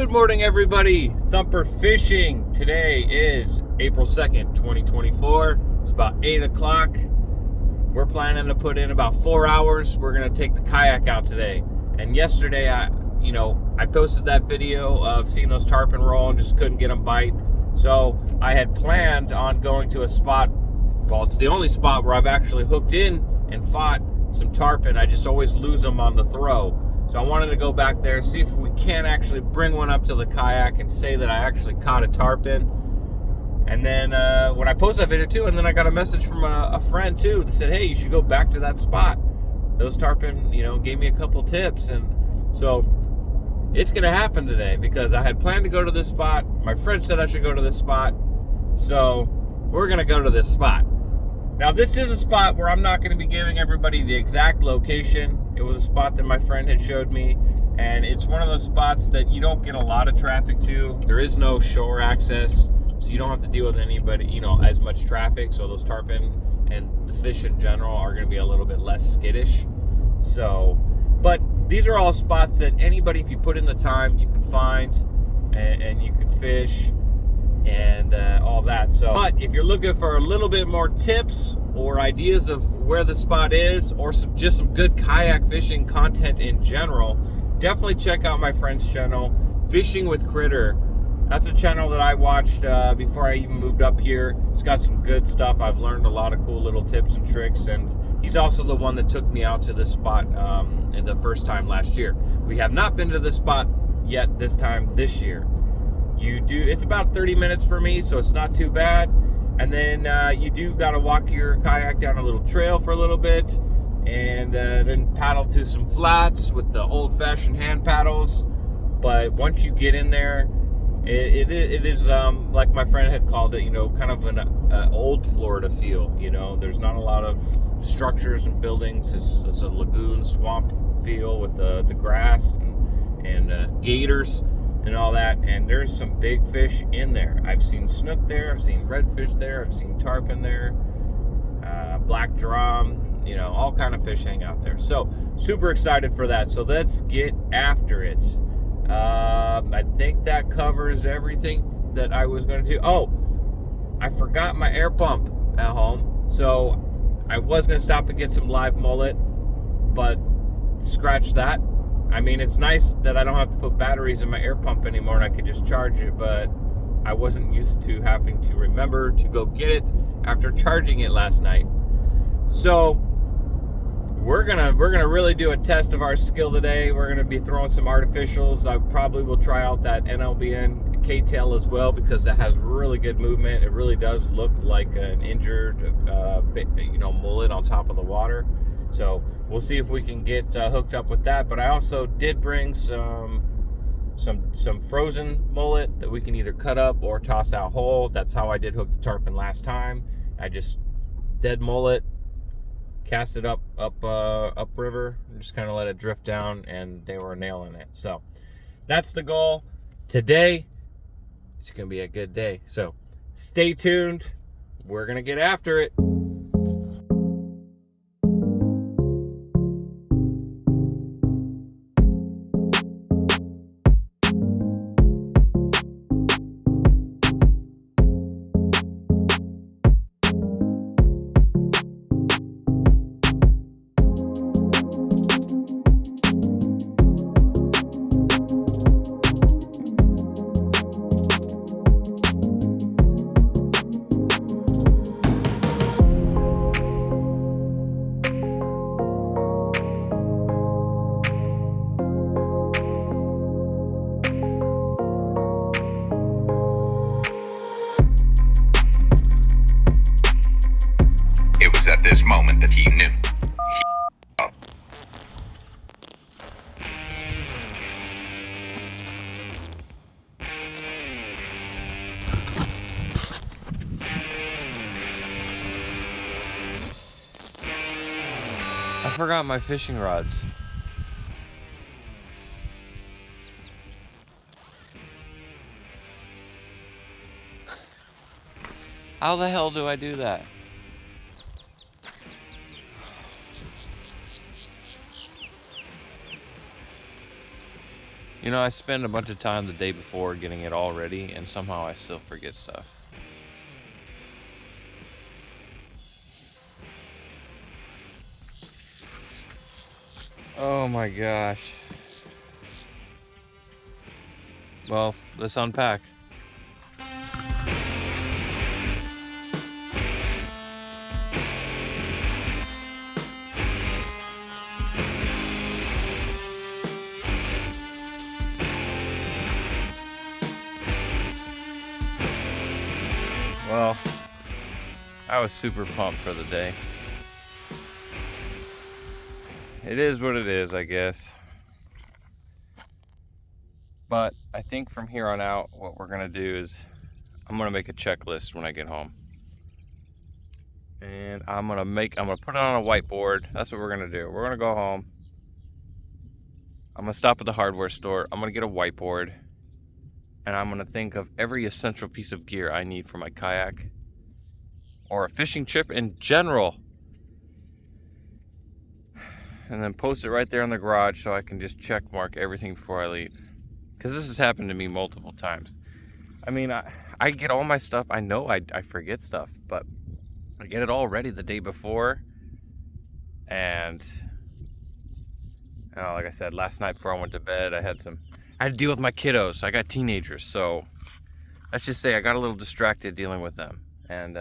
Good morning, everybody. Thumpr fishing. Today is April 2nd, 2024. It's about 8 o'clock. We're planning to put in about 4 hours. We're going to take the kayak out today. And yesterday, I posted that video of seeing those tarpon roll and just couldn't get them bite. So I had planned on going to a spot. Well, it's the only spot where I've actually hooked in and fought some tarpon. I just always lose them on the throw. So I wanted to go back there, see if we can actually bring one up to the kayak and say that I actually caught a tarpon. And then when I posted that video too, and then I got a message from a friend too that said, hey, you should go back to that spot. Those tarpon, gave me a couple tips. And so it's going to happen today because I had planned to go to this spot. My friend said I should go to this spot. So we're going to go to this spot. Now, this is a spot where I'm not going to be giving everybody the exact location. It was a spot that my friend had showed me, and it's one of those spots that you don't get a lot of traffic to. There is no shore access, so you don't have to deal with anybody, as much traffic. So those tarpon and the fish in general are going to be a little bit less skittish. So, but these are all spots that anybody, if you put in the time, you can find and you can fish and all that. So, but if you're looking for a little bit more tips or ideas of where the spot is, or just some good kayak fishing content in general, definitely check out my friend's channel, Fishing with Critter. That's a channel that I watched before I even moved up here. It's got some good stuff. I've learned a lot of cool little tips and tricks, and he's also the one that took me out to this spot in the first time last year. We have not been to this spot yet this year. It's about 30 minutes for me, so it's not too bad. And then you do got to walk your kayak down a little trail for a little bit, and then paddle to some flats with the old-fashioned hand paddles. But once you get in there, it is like my friend had called it, kind of an old Florida feel. There's not a lot of structures and buildings. It's a lagoon swamp feel with the grass and gators and all that, and there's some big fish in there. I've seen snook there, I've seen redfish there, I've seen tarpon there, black drum, all kind of fish hang out there. So super excited for that. So let's get after it. I think that covers everything that I was going to do. Oh, I forgot my air pump at home, so I was going to stop and get some live mullet, but scratch that. I mean, it's nice that I don't have to put batteries in my air pump anymore and I could just charge it, but I wasn't used to having to remember to go get it after charging it last night. So we're gonna really do a test of our skill today. We're gonna be throwing some artificials. I probably will try out that NLBN K-tail as well because it has really good movement. It really does look like an injured mullet on top of the water. So we'll see if we can get hooked up with that. But I also did bring some frozen mullet that we can either cut up or toss out whole. That's how I did hook the tarpon last time. I just dead mullet, cast it up river, and just kind of let it drift down, and they were nailing it. So that's the goal today. It's gonna be a good day. So stay tuned. We're gonna get after it. It was at this moment that he knew. I forgot my fishing rods. How the hell do I do that? You know, I spend a bunch of time the day before getting it all ready, and somehow I still forget stuff. Oh my gosh. Well, let's unpack. Well, I was super pumped for the day. It is what it is, I guess. But I think from here on out, what we're gonna do is I'm gonna make a checklist when I get home. And I'm gonna put it on a whiteboard. That's what we're gonna do. We're gonna go home. I'm gonna stop at the hardware store. I'm gonna get a whiteboard. And I'm gonna think of every essential piece of gear I need for my kayak or a fishing trip in general. And then post it right there in the garage so I can just check mark everything before I leave. Because this has happened to me multiple times. I mean, I get all my stuff. I know I forget stuff, but I get it all ready the day before. And like I said, last night before I went to bed, I had to deal with my kiddos. I got teenagers, so let's just say I got a little distracted dealing with them. And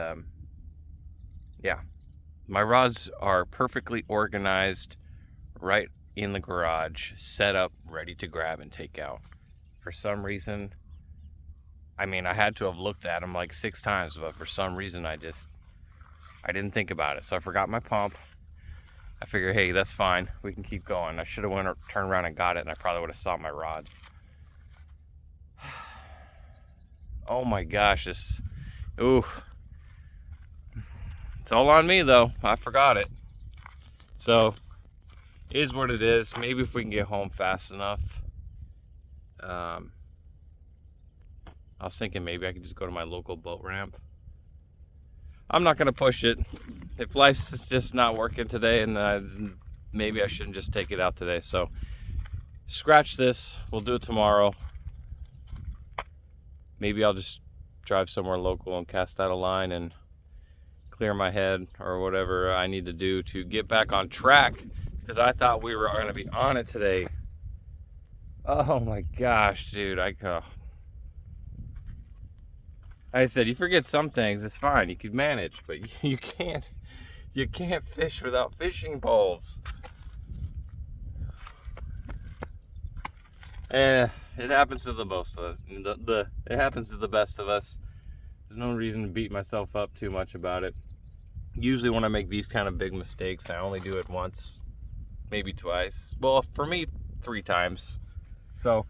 yeah, my rods are perfectly organized right in the garage, set up, ready to grab and take out. For some reason, I mean, I had to have looked at them like 6 times, but for some reason I didn't think about it. So I forgot my pump. I figured, hey, that's fine. We can keep going. I should have turned around and got it, and I probably would have saw my rods. Oh my gosh, it's all on me though. I forgot it. So, it is what it is. Maybe if we can get home fast enough. I was thinking maybe I could just go to my local boat ramp. I'm not gonna push it. If life's just not working today, and maybe I shouldn't just take it out today. So scratch this. We'll do it tomorrow. Maybe I'll just drive somewhere local and cast out a line and clear my head or whatever I need to do to get back on track, because I thought we were gonna be on it today. Oh my gosh, dude, I said, you forget some things, it's fine, you can manage, but you can't fish without fishing poles. It happens to the most of us. It happens to the best of us. There's no reason to beat myself up too much about it. Usually when I make these kind of big mistakes, I only do it once, maybe twice. Well, for me, 3 times. So,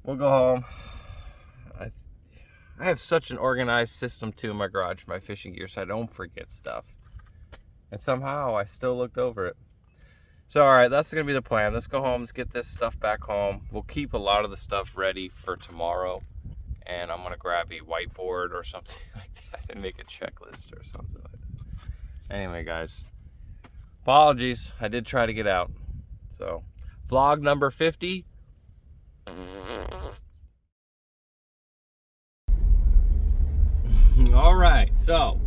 we'll go home. I have such an organized system too in my garage, my fishing gear, so I don't forget stuff. And somehow I still looked over it. So, all right, that's gonna be the plan. Let's go home, let's get this stuff back home. We'll keep a lot of the stuff ready for tomorrow. And I'm gonna grab a whiteboard or something like that and make a checklist or something like that. Anyway, guys, apologies. I did try to get out. So, vlog number 50. All right, so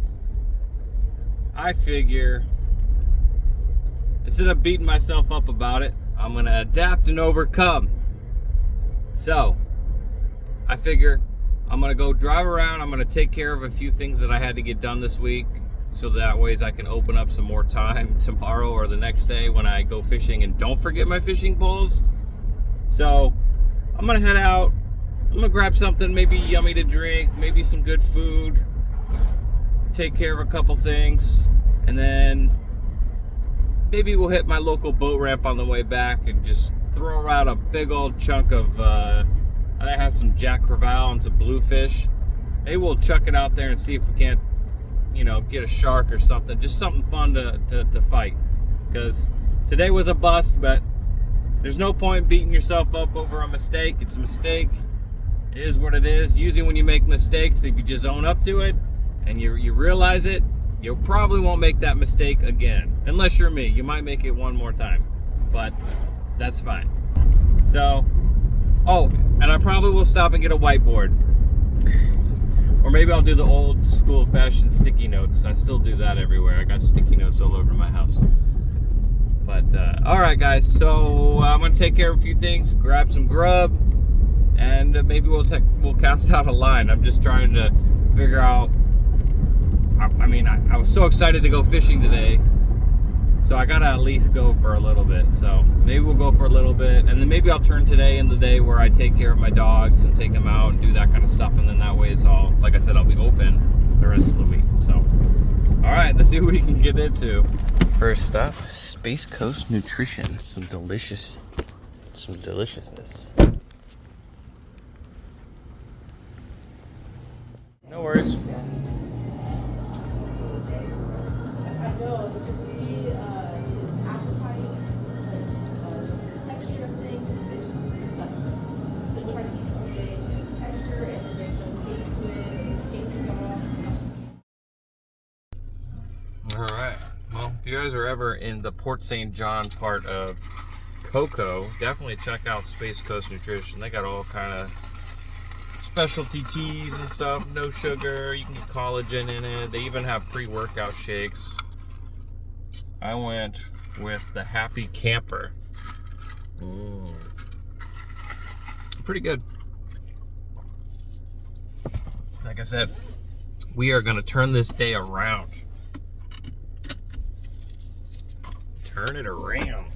I figure instead of beating myself up about it, I'm gonna adapt and overcome. So I figure I'm gonna go drive around. I'm gonna take care of a few things that I had to get done this week, so that ways I can open up some more time tomorrow or the next day when I go fishing and don't forget my fishing poles. So I'm gonna head out. I'm gonna grab something maybe yummy to drink, maybe some good food, take care of a couple things, and then maybe we'll hit my local boat ramp on the way back and just throw out a big old chunk of I have some jack crevalle and some bluefish. Maybe we'll chuck it out there and see if we can't, get a shark or something. Just something fun to fight. Because today was a bust, but there's no point beating yourself up over a mistake. It's a mistake. It is what it is. Usually when you make mistakes, if you just own up to it and you realize it, you probably won't make that mistake again. Unless you're me. You might make it one more time. But that's fine. So, oh, and I probably will stop and get a whiteboard. Or maybe I'll do the old school fashioned sticky notes. I still do that everywhere. I got sticky notes all over my house. But, all right, guys. So I'm going to take care of a few things, grab some grub, and maybe we'll cast out a line. I'm just trying to figure out. I was so excited to go fishing today, so I gotta at least go for a little bit. So maybe we'll go for a little bit, and then maybe I'll turn today in the day where I take care of my dogs and take them out and do that kind of stuff, and then that way it's all, like I said, I'll be open the rest of the week. So, all right, let's see what we can get into. First up, Space Coast Nutrition. Some deliciousness. No worries. All right. Well, if you guys are ever in the Port St. John part of Cocoa, definitely check out Space Coast Nutrition. They got all kind of specialty teas and stuff. No sugar. You can get collagen in it. They even have pre-workout shakes. I went with the Happy Camper. Pretty good. Like I said, we are going to turn this day around. Turn it around.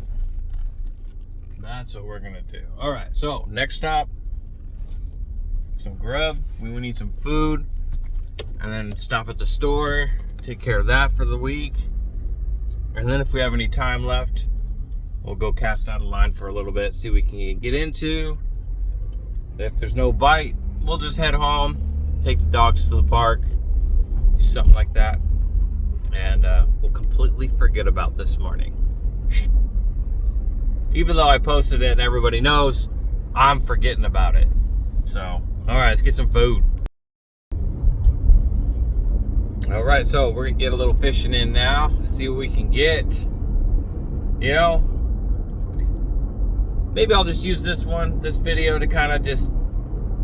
That's what we're gonna do. All right, so next stop, some grub. We need some food, and then stop at the store, take care of that for the week. And then if we have any time left, we'll go cast out a line for a little bit, see what we can get into. If there's no bite, we'll just head home, take the dogs to the park, do something like that, and we'll completely forget about this morning. Even though I posted it and everybody knows, I'm forgetting about it. So, all right, let's get some food. All right, so we're gonna get a little fishing in now, see what we can get. You know, maybe I'll just use this video to kind of just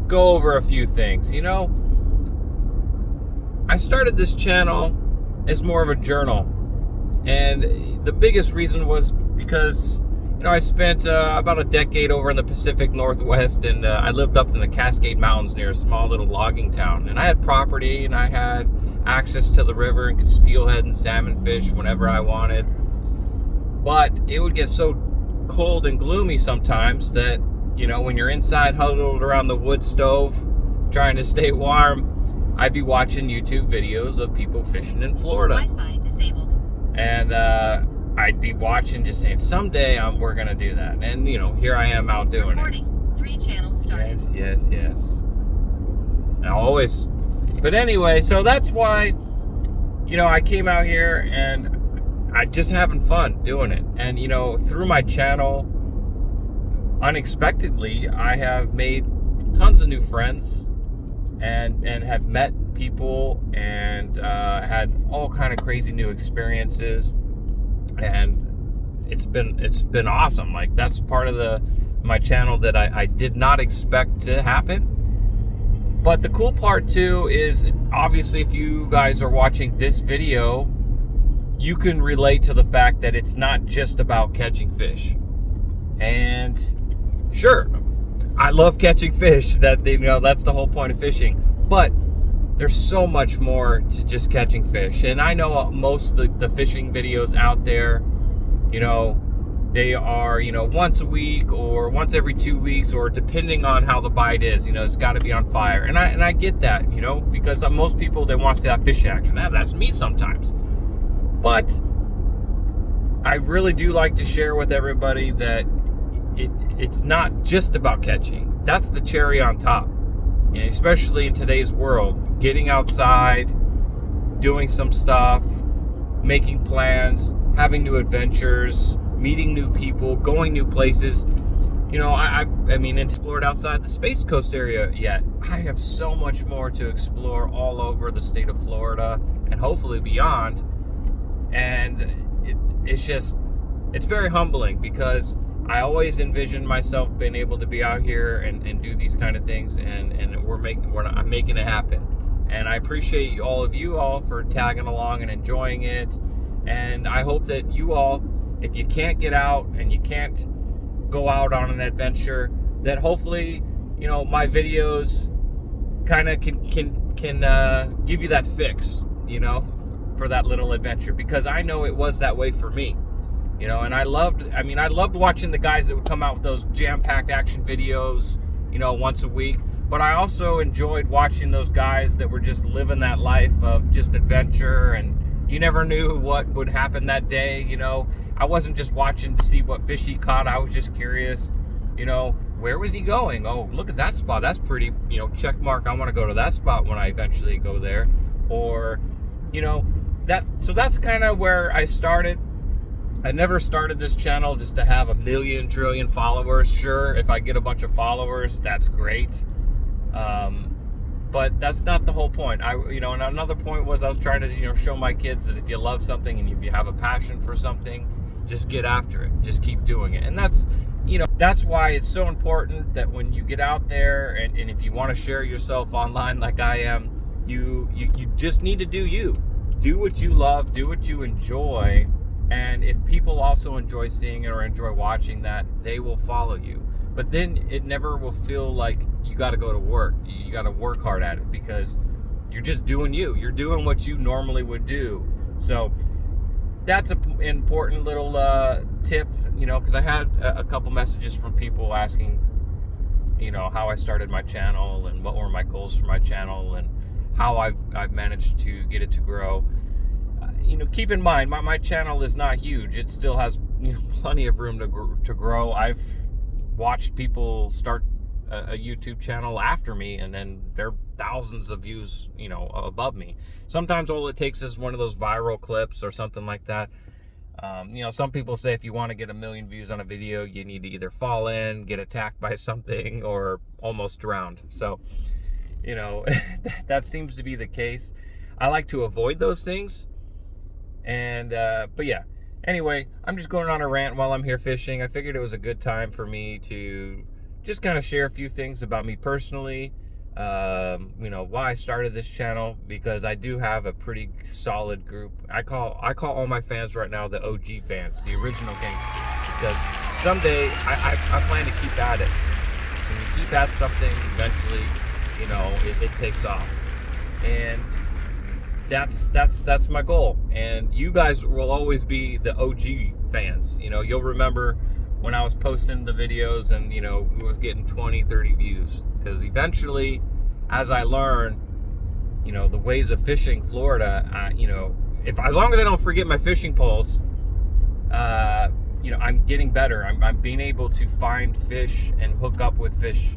go over a few things. You know, I started this channel as more of a journal. And the biggest reason was because, you know, I spent about a decade over in the Pacific Northwest, and I lived up in the Cascade Mountains near a small little logging town. And I had property, and I had access to the river and could steelhead and salmon fish whenever I wanted. But it would get so cold and gloomy sometimes that, you know, when you're inside huddled around the wood stove trying to stay warm, I'd be watching YouTube videos of people fishing in Florida. Wi-Fi disabled. And I'd be watching, just saying, someday we're going to do that. And, you know, here I am out doing Recording. it. 3 channels started. Yes. I always. But anyway, so that's why, you know, I came out here and I just having fun doing it. And, you know, through my channel, unexpectedly, I have made tons of new friends and have met people and had all kind of crazy new experiences, and it's been awesome. Like, that's part of my channel that I did not expect to happen. But the cool part too is, obviously, if you guys are watching this video, you can relate to the fact that it's not just about catching fish. And sure, I love catching fish. That, you know, that's the whole point of fishing. But there's so much more to just catching fish. And I know most of the fishing videos out there, you know, they are, you know, once a week or once every 2 weeks, or depending on how the bite is, you know, it's got to be on fire. And I get that, you know, because most people, they want to have fish action. That's me sometimes. But I really do like to share with everybody that it's not just about catching. That's the cherry on top. And especially in today's world, getting outside, doing some stuff, making plans, having new adventures, meeting new people, going new places. You know, I mean, explored outside the Space Coast area yet. I have so much more to explore all over the state of Florida and hopefully beyond. And it's very humbling, because I always envisioned myself being able to be out here and do these kind of things, and I'm making it happen. And I appreciate all of you all for tagging along and enjoying it. And I hope that you all, if you can't get out and you can't go out on an adventure, that hopefully, you know, my videos kind of can give you that fix, you know, for that little adventure, because I know it was that way for me, you know. And I loved watching the guys that would come out with those jam-packed action videos, you know, once a week. But I also enjoyed watching those guys that were just living that life of just adventure, and you never knew what would happen that day, you know. I wasn't just watching to see what fish he caught. I was just curious, you know, where was he going? Oh, look at that spot. That's pretty, you know, check mark. I want to go to that spot when I eventually go there. Or, you know, so that's kind of where I started. I never started this channel just to have 1 trillion followers. Sure, if I get a bunch of followers, that's great. But that's not the whole point. And another point was I was trying to, you know, show my kids that if you love something and if you have a passion for something, just get after it. Just keep doing it. And that's, you know, that's why it's so important that when you get out there and if you want to share yourself online like I am, you just need to do you. Do what you love, do what you enjoy. And if people also enjoy seeing it or enjoy watching that, they will follow you. But then it never will feel like you got to go to work. You got to work hard at it, because you're just doing you. You're doing what you normally would do. So that's an important little tip, you know, because I had a couple messages from people asking, you know, how I started my channel and what were my goals for my channel and how I've managed to get it to grow. You know, keep in mind, my channel is not huge. It still has, you know, plenty of room to grow. I've watched people start a YouTube channel after me, and then they're thousands of views, you know, above me. Sometimes all it takes is one of those viral clips or something like that. You know, some people say if you want to get 1 million views on a video, you need to either fall in, get attacked by something, or almost drowned. So, you know, that seems to be the case. I like to avoid those things. And, but yeah, anyway, I'm just going on a rant while I'm here fishing. I figured it was a good time for me to just kind of share a few things about me personally, you know, why I started this channel, because I do have a pretty solid group. I call all my fans right now the OG fans, the original gangsters, because someday I plan to keep at it. When you keep at something, eventually, you know, it takes off. And that's my goal. And you guys will always be the OG fans. You know, you'll remember when I was posting the videos and, you know, we was getting 20, 30 views. Because eventually, as I learn, you know, the ways of fishing Florida, you know, as long as I don't forget my fishing poles, you know, I'm getting better. I'm being able to find fish and hook up with fish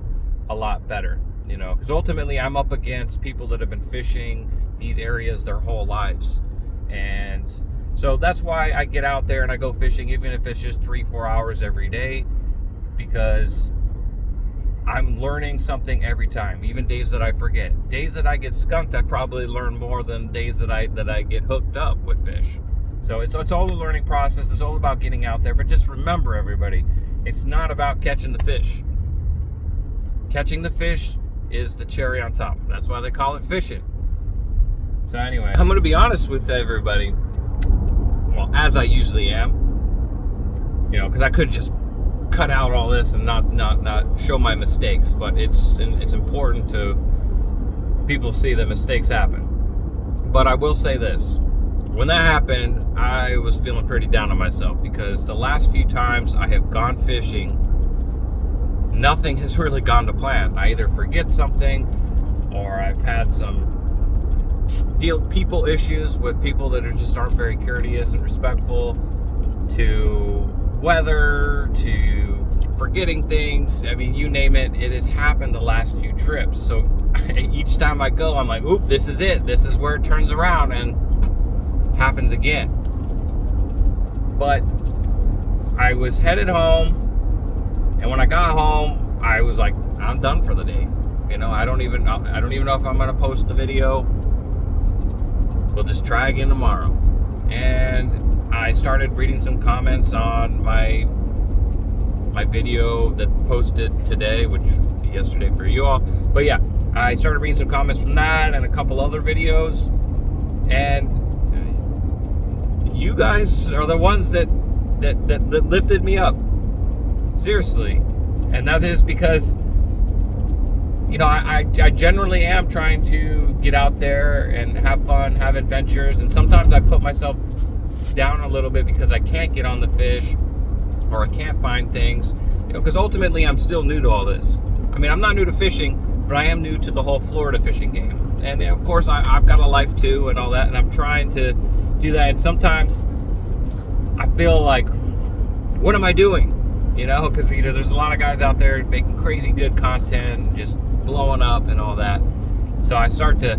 a lot better, you know. Because ultimately, I'm up against people that have been fishing these areas their whole lives. And so that's why I get out there and I go fishing, even if it's just 3-4 hours every day, because I'm learning something every time. Even days that I forget, days that I get skunked, I probably learn more than days that I get hooked up with fish. So it's all a learning process. It's all about getting out there. But just remember, everybody, it's not about catching the fish. Catching the fish is the cherry on top. That's why they call it fishing. So anyway, I'm going to be honest with everybody. Well, as I usually am. You know, because I could just cut out all this and not show my mistakes. But it's important to people see that mistakes happen. But I will say this. When that happened, I was feeling pretty down on myself, because the last few times I have gone fishing, nothing has really gone to plan. I either forget something, or I've had some people issues with people that aren't very courteous and respectful to weather, to forgetting things. I mean, you name it, it has happened the last few trips. So each time I go, I'm like, oop, this is it. This is where it turns around and happens again. But I was headed home, and when I got home, I was like, I'm done for the day. You know, I don't even know if I'm gonna post the video. We'll just try again tomorrow. And I started reading some comments on my my video that posted today, which would be yesterday for you all. But yeah, I started reading some comments from that and a couple other videos, and you guys are the ones that lifted me up, seriously. And that is because, you know, I generally am trying to get out there and have fun, have adventures, and sometimes I put myself down a little bit because I can't get on the fish or I can't find things, you know, because ultimately I'm still new to all this. I mean, I'm not new to fishing, but I am new to the whole Florida fishing game. And of course, I've got a life too and all that, and I'm trying to do that. And sometimes I feel like, what am I doing? You know, because, you know, there's a lot of guys out there making crazy good content, just blowing up and all that. So I start to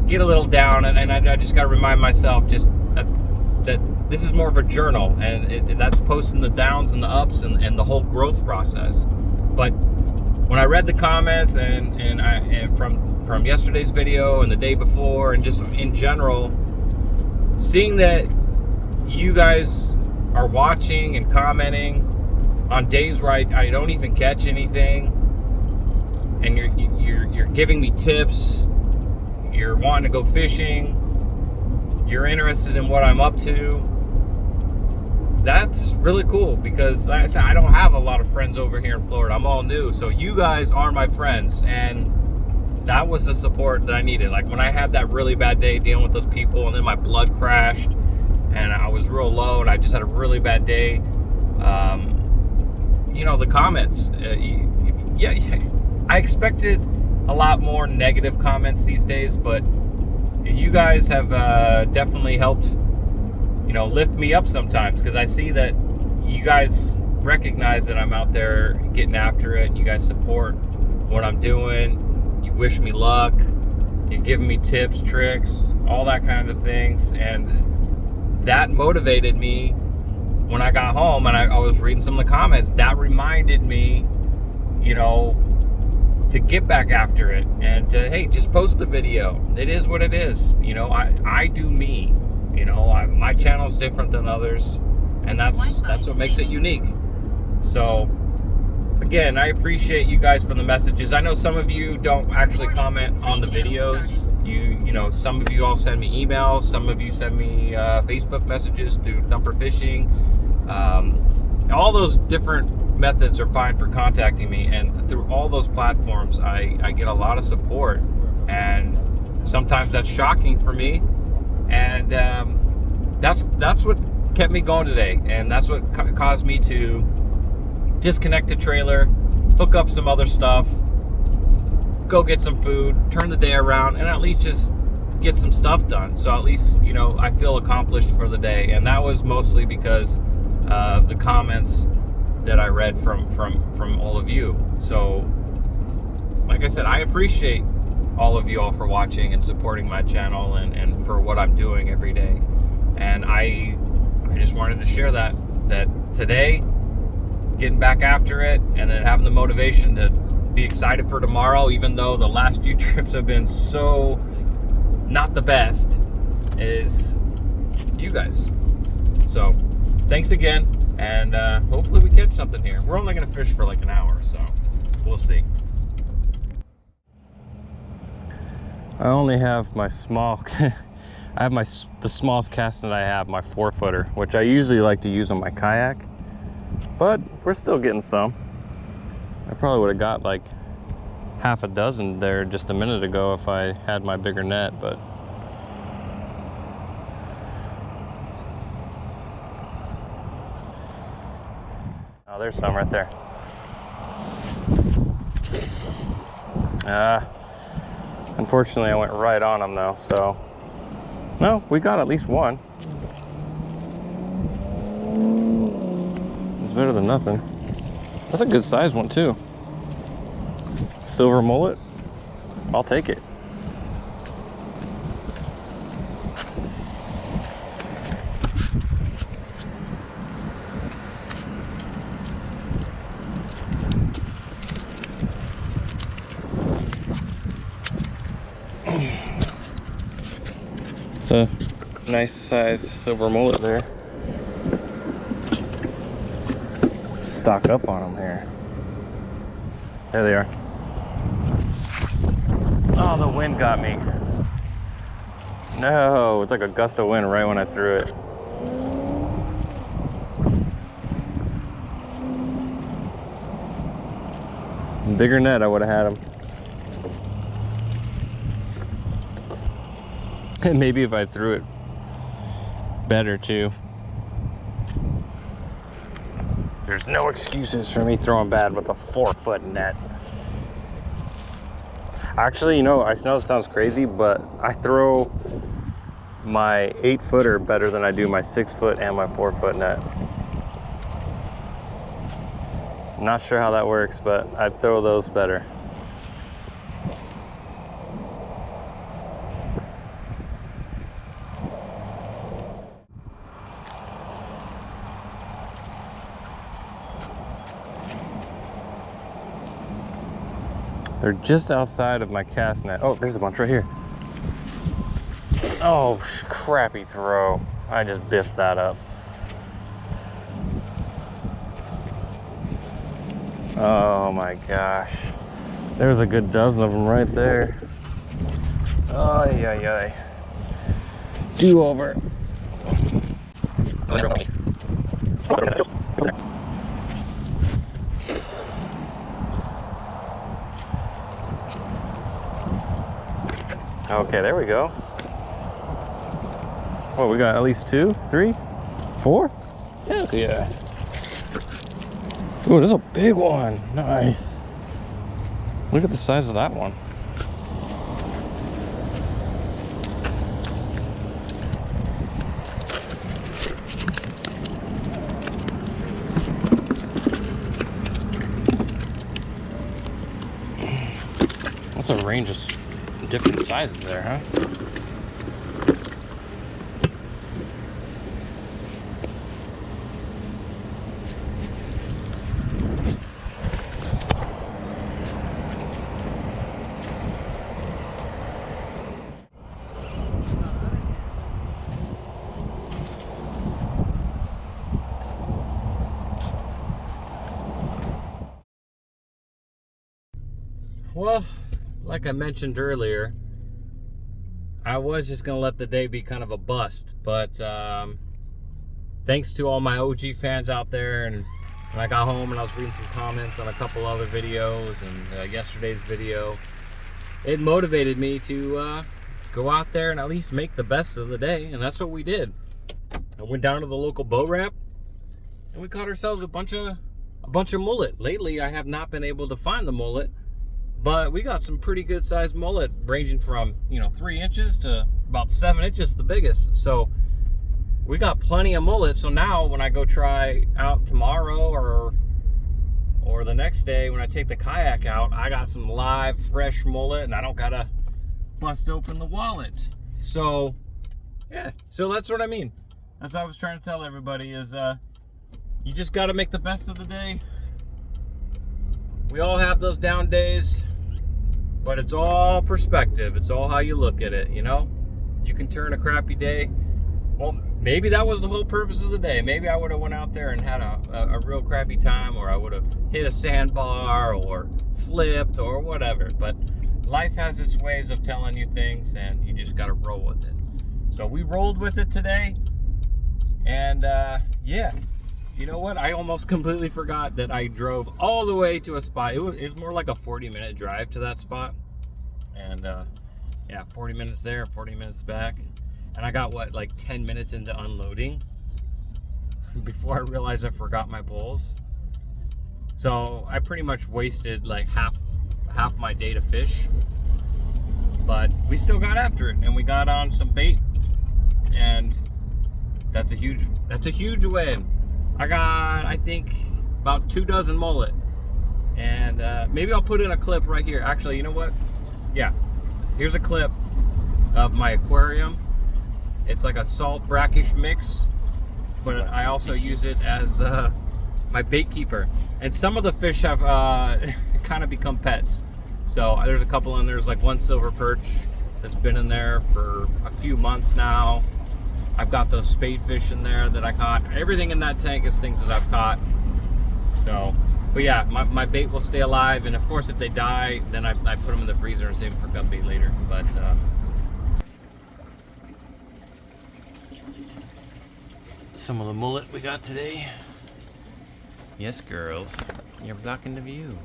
get a little down, and I just got to remind myself just that this is more of a journal, and that's posting the downs and the ups and the whole growth process. But when I read the comments and from yesterday's video and the day before, and just in general, seeing that you guys are watching and commenting on days where I don't even catch anything, and you're giving me tips, you're wanting to go fishing, you're interested in what I'm up to, that's really cool. Because like I said, I don't have a lot of friends over here in Florida. I'm all new, so you guys are my friends, and that was the support that I needed. Like when I had that really bad day dealing with those people, and then my blood crashed and I was real low and I just had a really bad day, you know, the comments, yeah, I expected a lot more negative comments these days, but you guys have definitely helped, you know, lift me up sometimes, because I see that you guys recognize that I'm out there getting after it. You guys support what I'm doing. You wish me luck. You're giving me tips, tricks, all that kind of things, and that motivated me. When I got home and I was reading some of the comments, that reminded me, you know, to get back after it and to, hey, just post the video. It is what it is. You know, I do me. You know, my channel's different than others, and that's what makes it unique. So, again, I appreciate you guys for the messages. I know some of you don't actually comment on the videos. You know, some of you all send me emails. Some of you send me Facebook messages through Thumpr Fishing. All those different methods are fine for contacting me, and through all those platforms I get a lot of support, and sometimes that's shocking for me, and that's what kept me going today, and that's what caused me to disconnect the trailer, hook up some other stuff, go get some food, turn the day around, and at least just get some stuff done. So at least, you know, I feel accomplished for the day, and that was mostly because the comments that I read from all of you. So like I said, I appreciate all of you all for watching and supporting my channel and for what I'm doing every day. And I just wanted to share that today, getting back after it, and then having the motivation to be excited for tomorrow, even though the last few trips have been so not the best, is you guys. So thanks again, and hopefully we catch something here. We're only going to fish for like an hour, so we'll see. I only have my small, I have the smallest cast that I have, my 4-footer, which I usually like to use on my kayak, but we're still getting some. I probably would have got like half a dozen there just a minute ago if I had my bigger net, but oh, there's some right there. Unfortunately, I went right on them though, so no, we got at least one. It's better than nothing. That's a good size one too. Silver mullet, I'll take it. It's a nice size silver mullet there. stock up on them here. There they are. Oh, the wind got me. No, it's like a gust of wind right when I threw it. Bigger net, I would have had them. And maybe if I threw it better too. There's no excuses for me throwing bad with a 4-foot net. Actually, you know, I know it sounds crazy, but I throw my 8-footer better than I do my 6-foot and my 4-foot net. Not sure how that works, but I throw those better. They're just outside of my cast net. Oh, there's a bunch right here. Oh, crappy throw. I just biffed that up. Oh my gosh. There's a good dozen of them right there. Oh, yeah. Do over. Okay, there we go. Well, we got at least 2, 3, 4? Heck yeah. Ooh, there's a big one. Nice. Look at the size of that one. That's a range of different sizes there, huh? Well, like I mentioned earlier, I was just gonna let the day be kind of a bust, but thanks to all my OG fans out there, and when I got home and I was reading some comments on a couple other videos and yesterday's video, it motivated me to go out there and at least make the best of the day, and that's what we did. I went down to the local boat ramp and we caught ourselves a bunch of mullet. Lately, I have not been able to find the mullet, but we got some pretty good sized mullet, ranging from 3 inches to about 7 inches, the biggest. So we got plenty of mullet. So now when I go try out tomorrow or the next day when I take the kayak out, I got some live fresh mullet and I don't gotta bust open the wallet. So yeah, so that's what I mean. That's what I was trying to tell everybody is you just gotta make the best of the day. We all have those down days, but it's all perspective. It's all how you look at it, you know? You can turn a crappy day. Well, maybe that was the whole purpose of the day. Maybe I would have went out there and had a real crappy time, or I would have hit a sandbar or flipped or whatever. But life has its ways of telling you things, and you just got to roll with it. So we rolled with it today. And yeah. You know what? I almost completely forgot that I drove all the way to a spot. It was more like a 40-minute drive to that spot. And yeah, 40 minutes there, 40 minutes back. And I got, like 10 minutes into unloading before I realized I forgot my poles. So I pretty much wasted like half my day to fish. But we still got after it, and we got on some bait. And that's a huge win. I got, I think, about 2 dozen mullet. And maybe I'll put in a clip right here. Actually, you know what? Yeah, here's a clip of my aquarium. It's like a salt brackish mix, but I also use it as my bait keeper. And some of the fish have kind of become pets. So there's a couple in there. There's like one silver perch that's been in there for a few months now. I've got those spade fish in there that I caught. Everything in that tank is things that I've caught. So, but yeah, my bait will stay alive, and of course if they die, then I put them in the freezer and save them for gut bait later. But some of the mullet we got today. Yes, girls, you're blocking the view.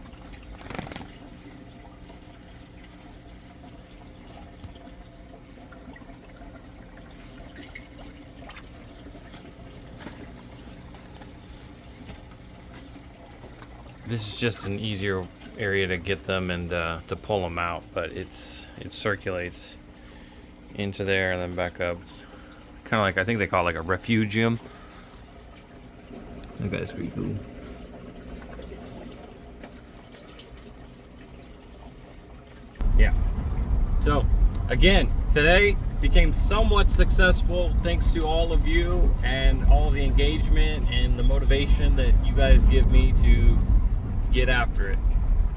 This is just an easier area to get them and to pull them out, but it circulates into there and then back up. It's kind of like, I think they call it like a refugium. That guy's pretty cool. Yeah. So again, today became somewhat successful thanks to all of you and all the engagement and the motivation that you guys give me to get after it.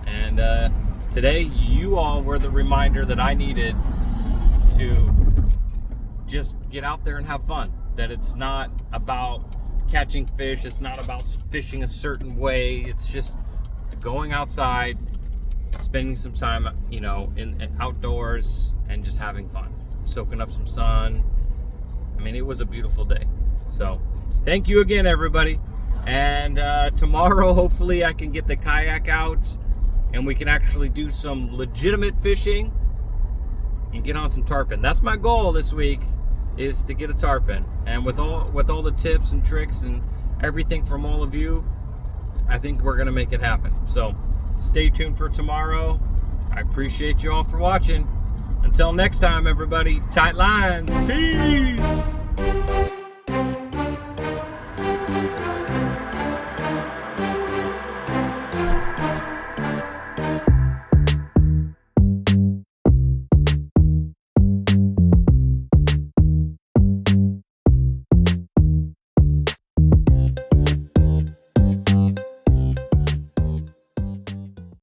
And today you all were the reminder that I needed to just get out there and have fun. That it's not about catching fish, it's not about fishing a certain way, it's just going outside, spending some time, you know, in outdoors and just having fun, soaking up some sun. I mean, it was a beautiful day. So thank you again, everybody. And tomorrow, hopefully, I can get the kayak out and we can actually do some legitimate fishing and get on some tarpon. That's my goal this week, is to get a tarpon. And with all the tips and tricks and everything from all of you, I think we're gonna make it happen. So stay tuned for tomorrow. I appreciate you all for watching. Until next time, everybody, tight lines. Peace.